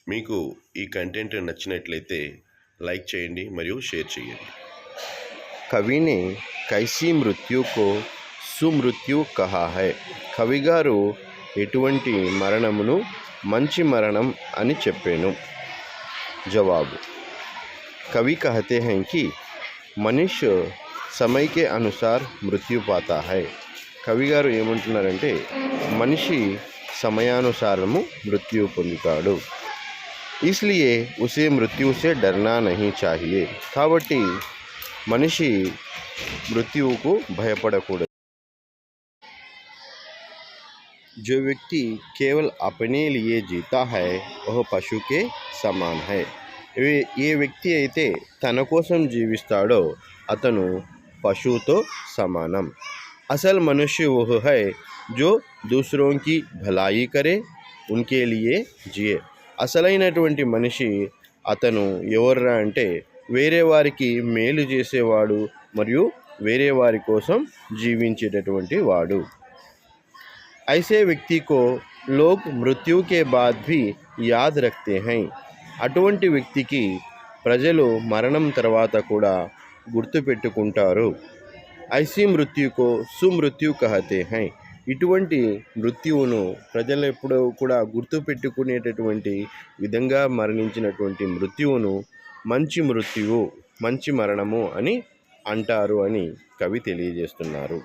మీకు ఈ కంటెంట్ నచ్చినట్లయితే లైక్ చేయండి మరియు షేర్ చేయండి। कवि ने कैसी मृत्यु को సుమృత్యు కహా హై। కవి గారు ఎటువంటి మరణమును మంచి మరణం అని చెప్పాను। జవాబు, कवि कहते हैं कि मनुष्य समय के अनुसार मृत्यु पाता है। కవి గారు ఏమంటున్నారంటే మనిషి సమయానుసారము మృత్యు పొందుతాడు। इसलिए उसे मृत्यु से डरना नहीं चाहिए। కాబట్టి మనిషి మృత్యువుకు భయపడకూడదు। जो व्यक्ति केवल अपने लिए जीता है वह पशु के समान है। ఏ వ్యక్తి అయితే తన కోసం జీవిస్తాడో అతను పశువుతో సమానం। असल मनुष्य वह है जो दूसरों की भलाई करे उनके लिए जिए। అసలైనటువంటి మనిషి అతను ఎవర్రా అంటే వేరే వారికి మేలు చేసేవాడు మరియు వేరే వారి కోసం జీవించేటటువంటి వాడు। ऐसे व्यक्ति को लोग मृत्यु के बाद भी याद रखते हैं। అటువంటి వ్యక్తికి ప్రజలు మరణం తర్వాత కూడా గుర్తుపెట్టుకుంటారు। IC మృత్యుకు సుమృత్యు కహతే high. ఇటువంటి మృత్యువును ప్రజలు ఎప్పుడూ కూడా గుర్తుపెట్టుకునేటటువంటి విధంగా మరణించినటువంటి మృత్యువును మంచి మృత్యువు మంచి మరణము అని అంటారు అని కవి తెలియజేస్తున్నారు।